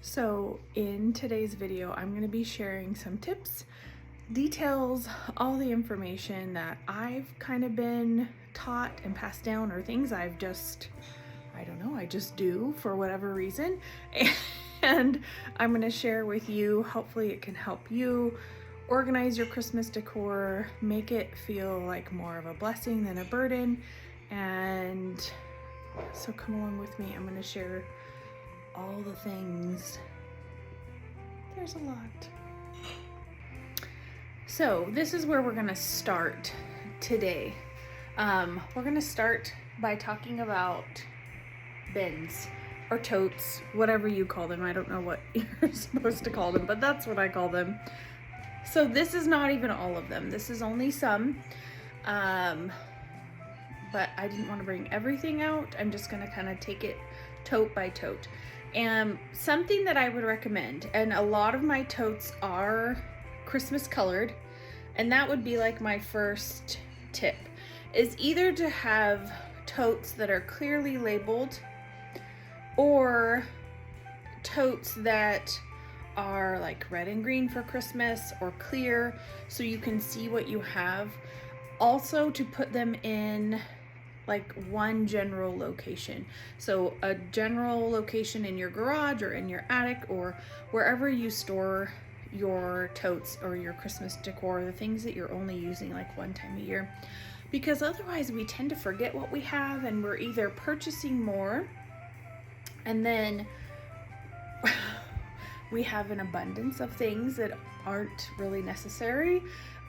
So in today's video, I'm going to be sharing some tips, details, all the information that I've kind of been taught and passed down, or things I've just, I don't know, I just do for whatever reason. And I'm going to share with you. Hopefully it can help you organize your Christmas decor, make it feel like more of a blessing than a burden. And so come along with me. I'm going to share all the things. There's a lot. So this is where we're gonna start today. We're gonna start by talking about bins or totes, whatever you call them. I don't know what you're supposed to call them, but that's what I call them. So this is not even all of them. This is only some. But I didn't want to bring everything out. I'm just gonna kind of take it tote by tote. And something that I would recommend, and a lot of my totes are Christmas colored, and that would be like my first tip, is either to have totes that are clearly labeled or totes that are like red and green for Christmas or clear so you can see what you have. Also to put them in like one general location. So a general location in your garage or in your attic or wherever you store your totes or your Christmas decor, the things that you're only using like one time a year. Because otherwise we tend to forget what we have, and we're either purchasing more and then we have an abundance of things that aren't really necessary,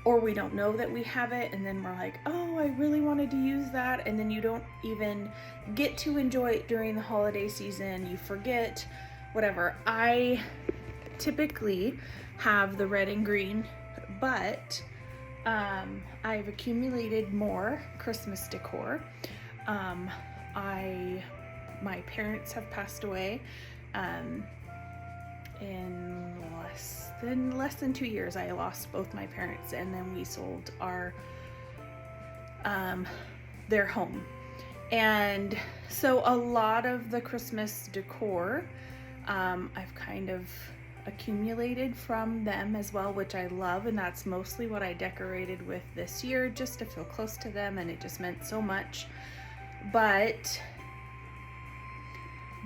or we don't know that we have it, and then we're like, oh, I really wanted to use that, and then you don't even get to enjoy it during the holiday season. You forget, whatever. I typically have the red and green, but I've accumulated more Christmas decor. My parents have passed away in less than 2 years. I lost both my parents, and then we sold our their home. And so a lot of the Christmas decor I've kind of accumulated from them as well, which I love, and that's mostly what I decorated with this year, just to feel close to them, and it just meant so much. But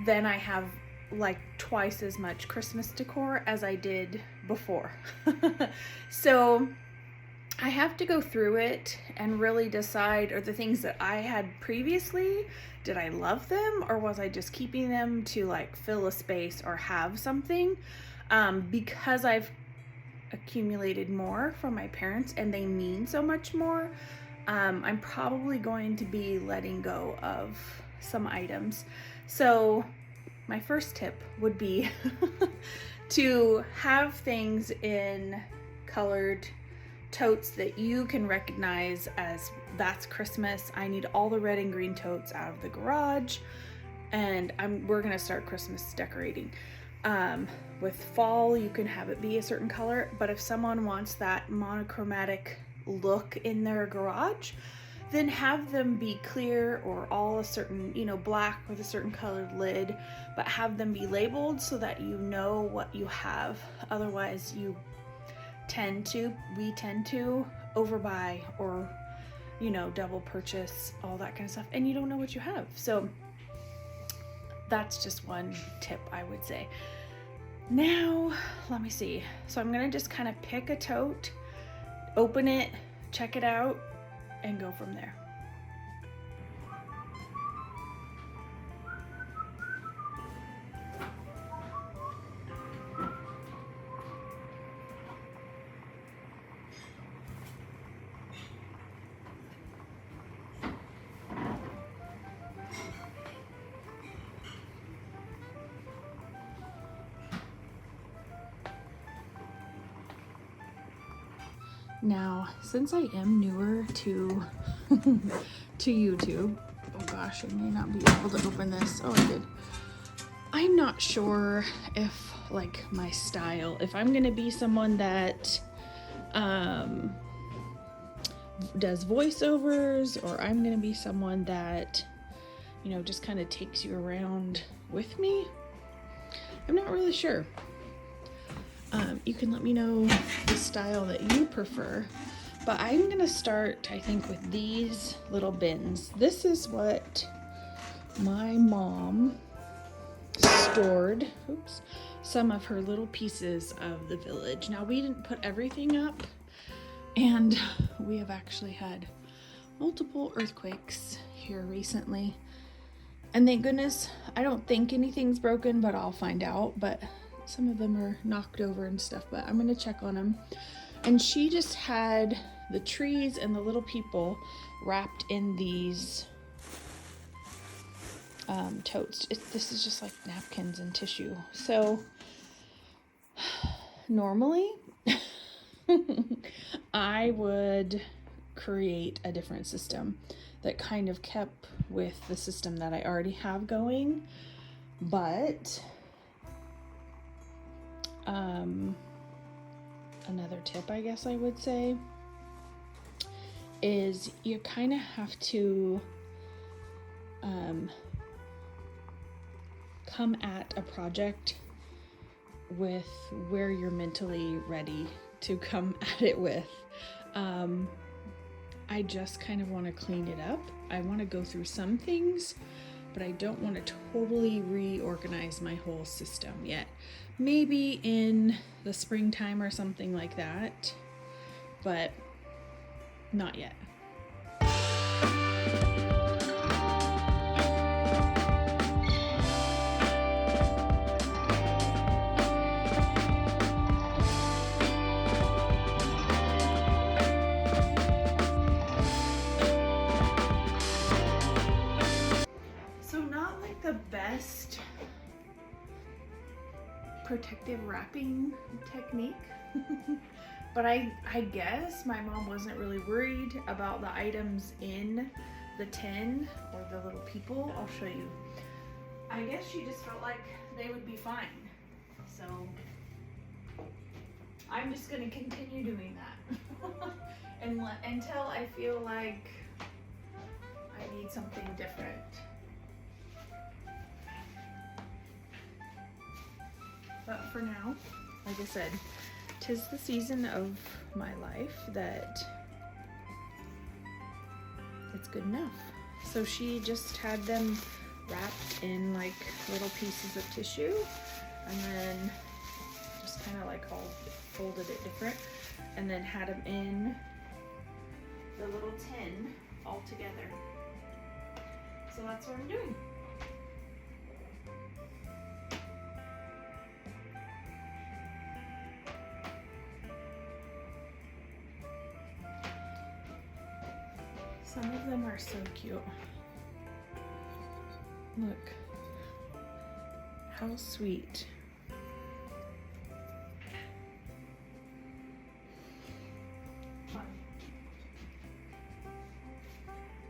then I have like twice as much Christmas decor as I did before. So I have to go through it and really decide, are the things that I had previously, did I love them, or was I just keeping them to like fill a space or have something? Because I've accumulated more from my parents and they mean so much more, I'm probably going to be letting go of some items. So my first tip would be to have things in colored totes that you can recognize as, that's Christmas. I need all the red and green totes out of the garage, and we're gonna start Christmas decorating. With fall, you can have it be a certain color, but if someone wants that monochromatic look in their garage, then have them be clear or all a certain, black with a certain colored lid, but have them be labeled so that you know what you have. Otherwise we tend to overbuy or, double purchase, all that kind of stuff, and you don't know what you have. So that's just one tip I would say. Now, let me see. So I'm gonna just kind of pick a tote, open it, check it out, and go from there. Now, since I am newer to YouTube, oh gosh, I may not be able to open this. Oh, I did. I'm not sure if like my style, if I'm gonna be someone that does voiceovers, or I'm gonna be someone that, just kind of takes you around with me. I'm not really sure. You can let me know the style that you prefer. But I'm gonna start, I think, with these little bins. This is what my mom stored, some of her little pieces of the village. Now, we didn't put everything up, and we have actually had multiple earthquakes here recently. And thank goodness, I don't think anything's broken, but I'll find out. But some of them are knocked over and stuff, but I'm gonna check on them. And she just had the trees and the little people wrapped in these totes. This is just like napkins and tissue. So normally I would create a different system that kind of kept with the system that I already have going, but another tip, I guess I would say, is you kind of have to come at a project with where you're mentally ready to come at it with. I just kind of want to clean it up. I want to go through some things, but I don't want to totally reorganize my whole system yet. Maybe in the springtime or something like that, but not yet. The best protective wrapping technique but I guess my mom wasn't really worried about the items in the tin or the little people. I'll show you. I guess she just felt like they would be fine, so I'm just going to continue doing that until I feel like I need something different. But for now, like I said, 'tis the season of my life that it's good enough. So she just had them wrapped in like little pieces of tissue and then just kind of like all folded it different and then had them in the little tin all together. So that's what I'm doing. Some of them are so cute. Look, how sweet.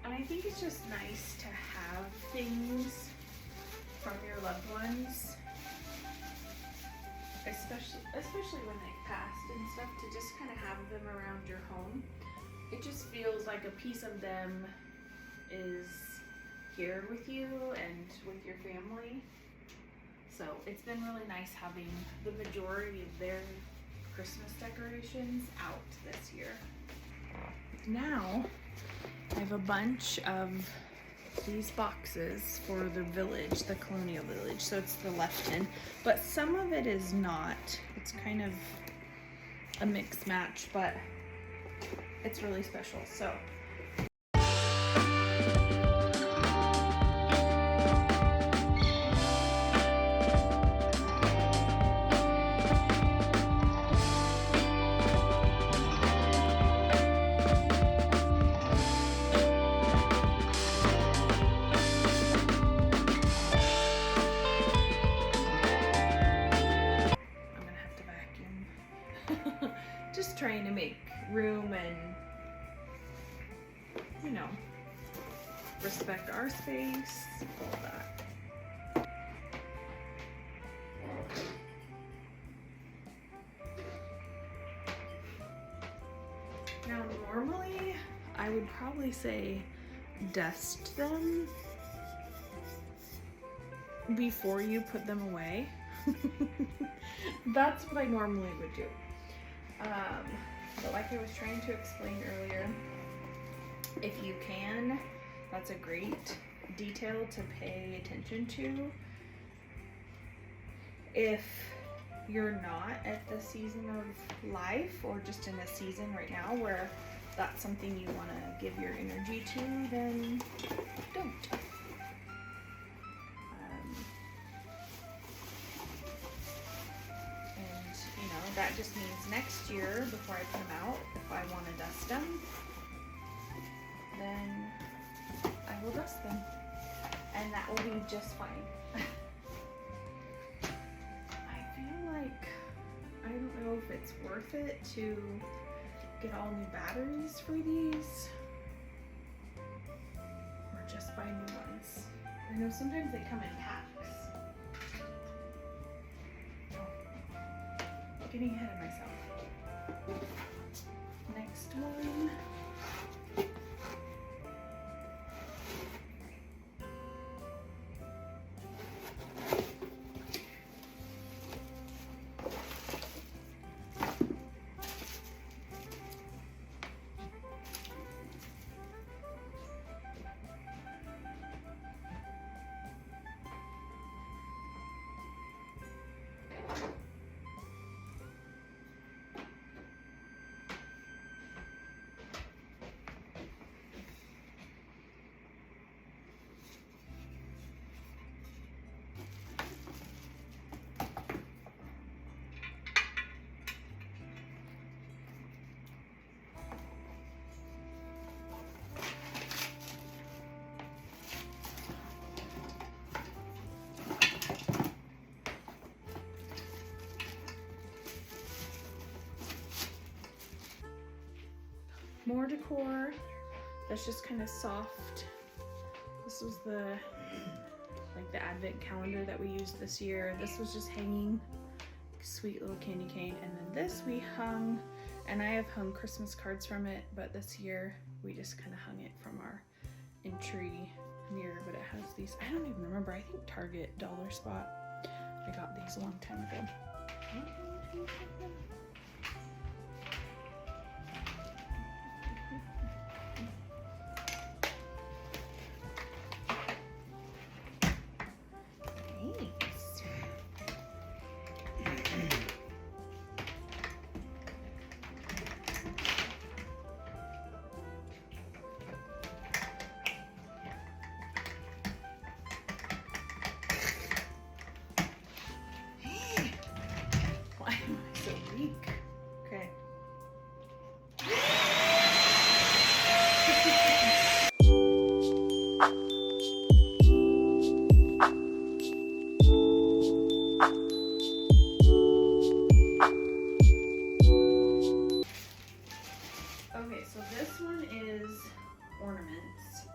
And I think it's just nice to have things from your loved ones, especially when they passed and stuff, to just kind of have them around your home. It just feels like a piece of them is here with you and with your family. So it's been really nice having the majority of their Christmas decorations out this year. Now I have a bunch of these boxes for the village, the colonial village. So it's the left end, but some of it is not. It's kind of a mix match, but it's really special. So I'm gonna have to vacuum. Just trying to make room and, you know, respect our space, all that. Now, normally, I would probably say dust them before you put them away. That's what I normally would do. But like I was trying to explain earlier, if you can, that's a great detail to pay attention to. If you're not at the season of life, or just in a season right now where that's something you want to give your energy to, then don't. And you know, that just means next year, before I put them out, if I want to dust them, then I will dust them, and that will be just fine. I feel like, I don't know if it's worth it to get all new batteries for these, or just buy new ones. I know sometimes they come in packs. Oh, getting ahead of myself. Next one. More decor that's just kind of soft. This was the advent calendar that we used this year. This was just hanging, sweet little candy cane. And then this we hung, and I have hung Christmas cards from it, but this year we just kind of hung it from our entry mirror. But it has these, I don't even remember, I think Target dollar spot. I got these a long time ago. Okay, so this one is ornaments,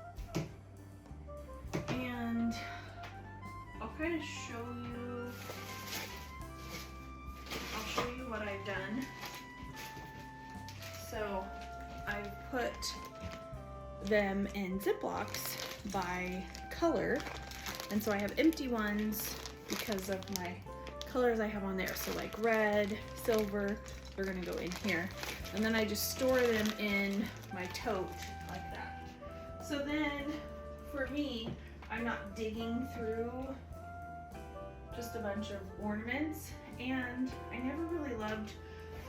and I'll kind of show you, what I've done. So I've put them in Ziplocs by color, and so I have empty ones because of my colors I have on there. So like red, silver, they're gonna go in here. And then I just store them in my tote like that. So then for me, I'm not digging through just a bunch of ornaments. And I never really loved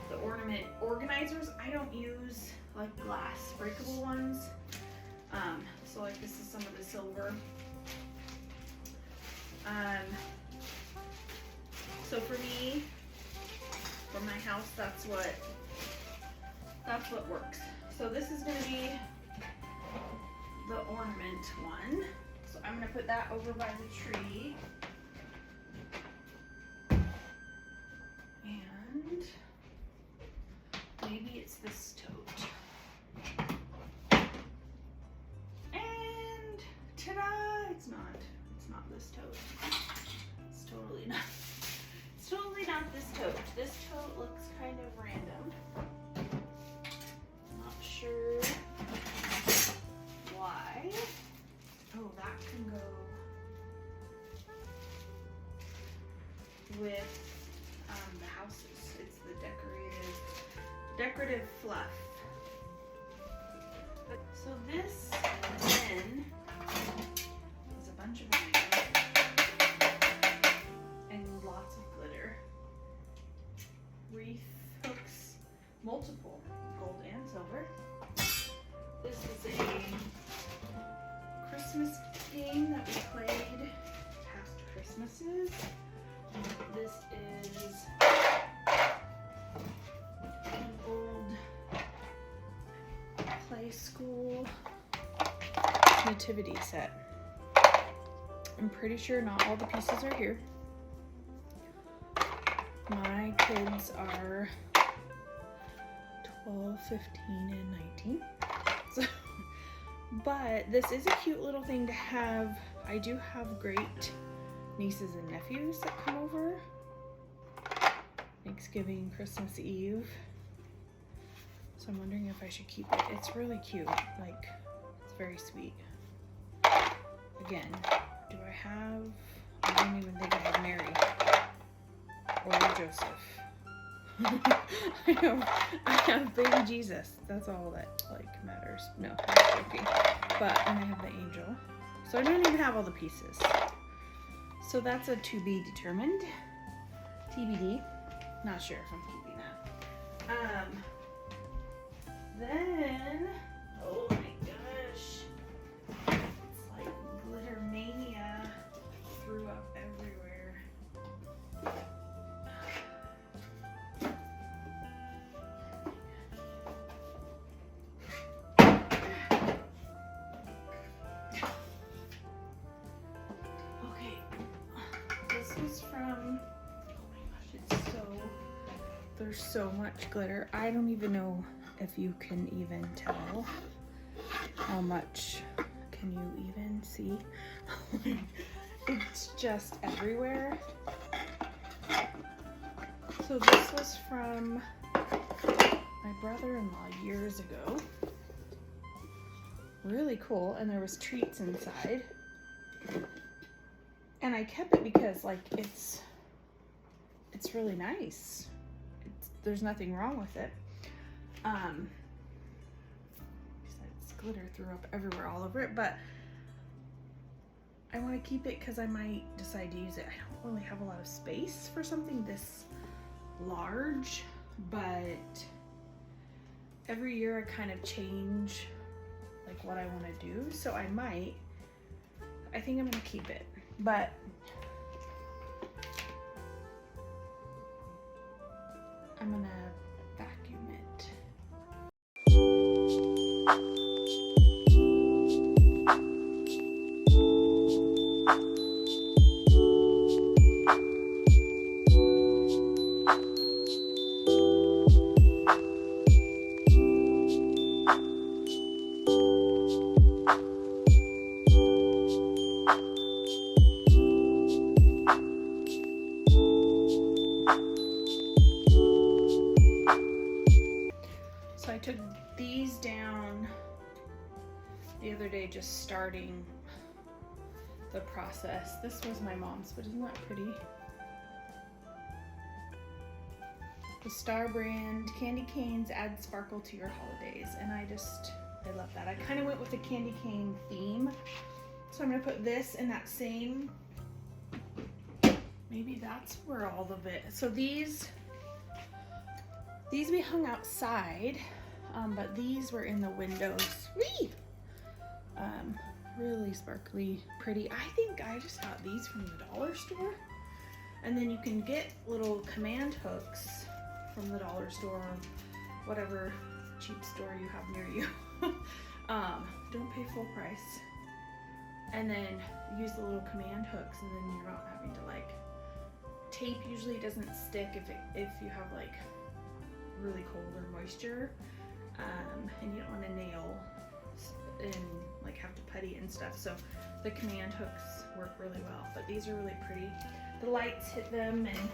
the ornament organizers. I don't use like glass breakable ones. So like this is some of the silver. So for me, for my house, that's what works. So this is gonna be the ornament one. So I'm gonna put that over by the tree. And maybe it's this tote. And ta-da! It's not this tote. It's totally not this tote. This tote looks kind of random. Not sure why. Oh, that can go with the houses. It's the decorative fluff. So this then was a bunch of rainbow and lots of glitter. Wreath hooks, multiple, gold and silver. This is a Christmas game that we played past Christmases. This is an old play school nativity set. I'm pretty sure not all the pieces are here. My kids are 12, 15, and 19. So, but this is a cute little thing to have. I do have great nieces and nephews that come over Thanksgiving, Christmas Eve. So I'm wondering if I should keep it. It's really cute. Like, it's very sweet. Again, do I have, I don't even think I have Mary or Joseph. I have baby Jesus. That's all that like matters. No, I'm joking. But and I have the angel. So I don't even have all the pieces. So that's a to be determined. TBD. Not sure if I'm keeping that. Then oh my gosh. It's like glitter mania. Threw up everywhere. Was from, oh my gosh, there's so much glitter. I don't even know if you can even tell how much. Can you even see? It's just everywhere. So this was from my brother-in-law years ago. Really cool, and there was treats inside. And I kept it because like it's really nice. There's nothing wrong with it. Besides glitter threw up everywhere all over it, but I want to keep it because I might decide to use it. I don't really have a lot of space for something this large, but every year I kind of change like what I want to do. So I think I'm gonna keep it. But I'm gonna vacuum it. So I took these down the other day, just starting the process. This was my mom's, but isn't that pretty? The Star brand candy canes add sparkle to your holidays, and I love that. I kind of went with the candy cane theme, so I'm gonna put this in that same. Maybe that's where all of it. So these we hung outside, but these were in the windows. Whee! Really sparkly, pretty. I think I just got these from the dollar store. And then you can get little command hooks from the dollar store, or whatever cheap store you have near you. Don't pay full price. And then use the little command hooks, and then you're not having to like tape. Usually doesn't stick if you have like really cold or moisture, and you don't want to nail and like have to putty and stuff. So the command hooks work really well, but these are really pretty. The lights hit them and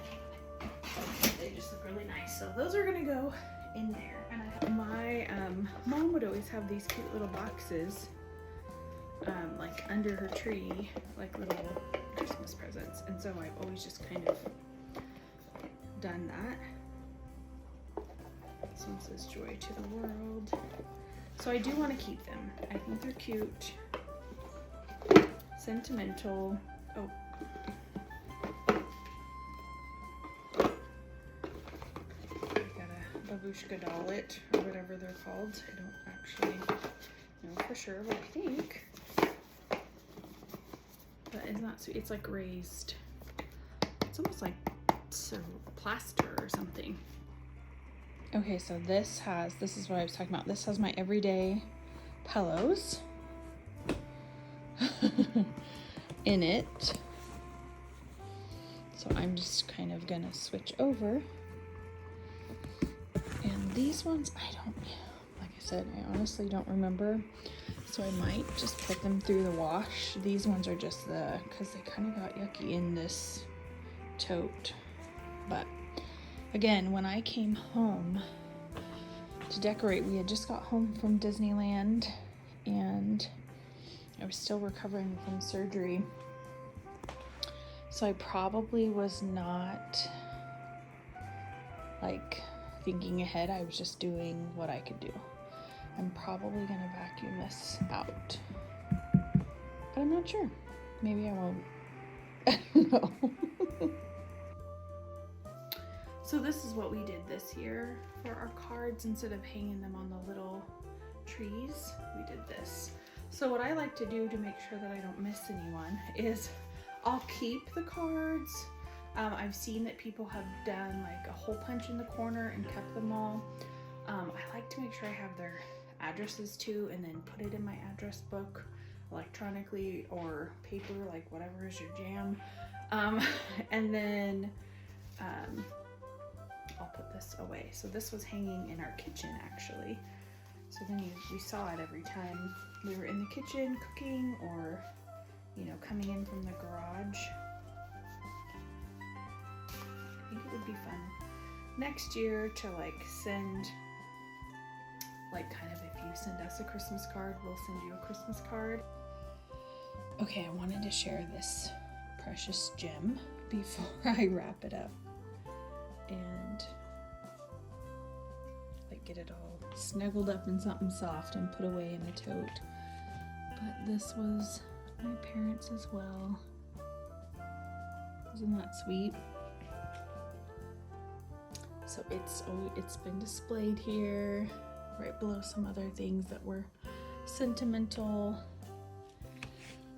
they just look really nice. So those are gonna go in there. And my mom would always have these cute little boxes like under her tree, like little Christmas presents. And so I've always just kind of done that. This one says Joy to the World. So I do want to keep them. I think they're cute, sentimental. Oh. I got a babushka dollet, or whatever they're called. I don't actually know for sure, but I think. But it's not sweet. It's like raised. It's almost like some plaster or something. Okay, so this is what I was talking about. This has my everyday pillows in it. So I'm just kind of gonna switch over. And these ones, like I said, I honestly don't remember. So I might just put them through the wash. These ones are just because they kind of got yucky in this tote. But again, when I came home to decorate, we had just got home from Disneyland and I was still recovering from surgery. So I probably was not like thinking ahead. I was just doing what I could do. I'm probably gonna vacuum this out, but I'm not sure. Maybe I won't. I don't know. So this is what we did this year for our cards. Instead of hanging them on the little trees, we did this. So what I like to do to make sure that I don't miss anyone is I'll keep the cards. I've seen that people have done like a hole punch in the corner and kept them all. I like to make sure I have their addresses too, and then put it in my address book electronically or paper, like whatever is your jam. And then I'll put this away. So this was hanging in our kitchen actually. So then we saw it every time we were in the kitchen cooking or, you know, coming in from the garage. I think it would be fun next year to like send, like kind of if you send us a Christmas card, we'll send you a Christmas card. Okay, I wanted to share this precious gem before I wrap it up and like get it all snuggled up in something soft and put away in a tote. But this was my parents as well. Isn't that sweet? So it's been displayed here right below some other things that were sentimental.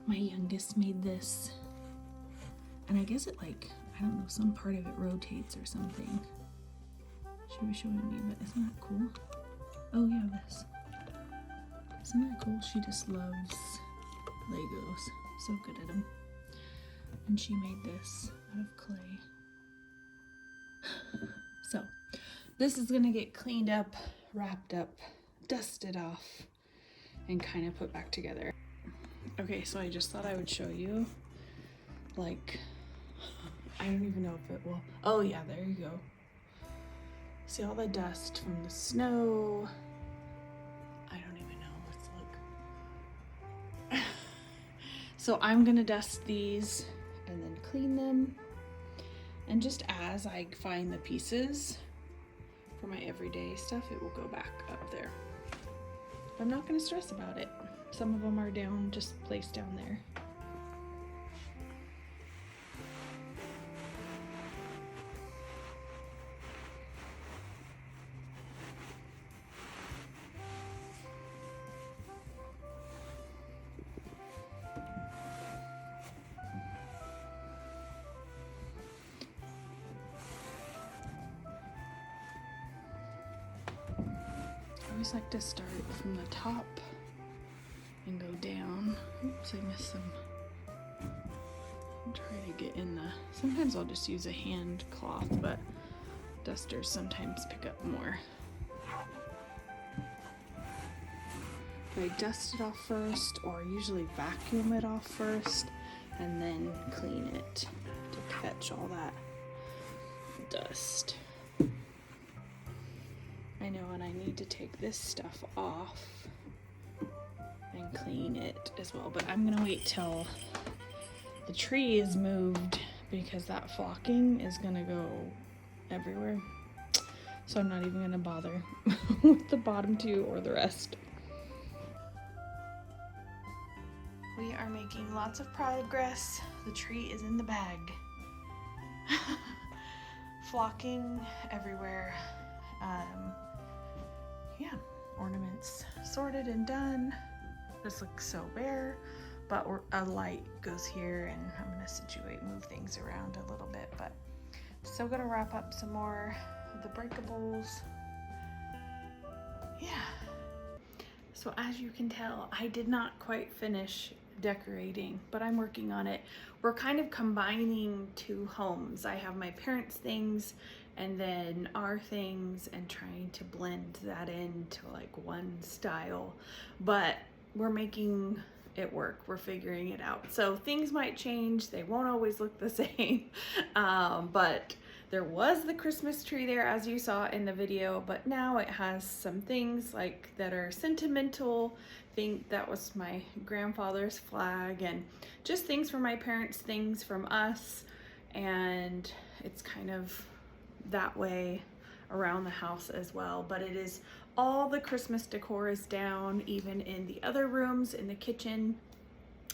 My youngest made this, and I guess it like, I don't know, some part of it rotates or something. She was showing me, but isn't that cool? Oh yeah, this. Isn't that cool? She just loves Legos. So good at them. And she made this out of clay. So this is gonna get cleaned up, wrapped up, dusted off, and kind of put back together. Okay, so I just thought I would show you, like, I don't even know if it will. Oh yeah, there you go. See all the dust from the snow. I don't even know. Let's look. So I'm gonna dust these and then clean them. And just as I find the pieces for my everyday stuff, it will go back up there. But I'm not gonna stress about it. Some of them are down, just placed down there. I always like to start from the top and go down. Oops, I missed some. I'll try to get in the, sometimes I'll just use a hand cloth, but dusters sometimes pick up more. I dust it off first, or usually vacuum it off first, and then clean it to catch all that dust. I know, and I need to take this stuff off and clean it as well, but I'm gonna wait till the tree is moved because that flocking is gonna go everywhere. So I'm not even gonna bother with the bottom two or the rest. We are making lots of progress. The tree is in the bag. Flocking everywhere. Yeah, ornaments sorted and done. This looks so bare, but a light goes here, and I'm gonna move things around a little bit, but still gonna wrap up some more of the breakables. Yeah. So as you can tell, I did not quite finish decorating, but I'm working on it. We're kind of combining two homes. I have my parents' things and then our things, and trying to blend that into like one style, but we're making it work. We're figuring it out. So things might change. They won't always look the same, but there was the Christmas tree there, as you saw in the video, but now it has some things like that are sentimental. Think that was my grandfather's flag, and just things from my parents, things from us, and it's kind of that way around the house as well. But it is all the Christmas decor is down, even in the other rooms, in the kitchen,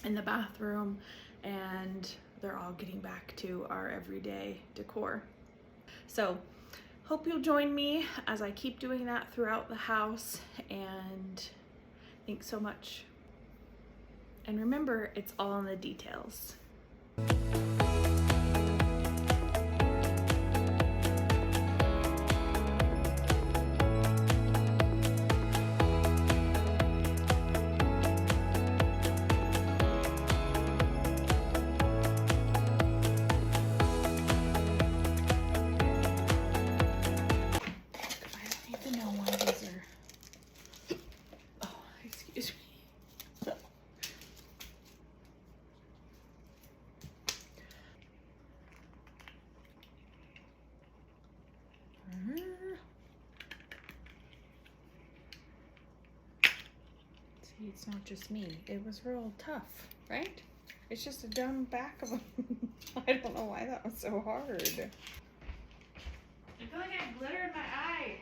in the bathroom, and they're all getting back to our everyday decor. So hope you'll join me as I keep doing that throughout the house, and thanks so much. And remember, it's all in the details. It's not just me. It was real tough, right? It's just a dumb back of them. I don't know why that was so hard. I feel like I have glitter in my eye.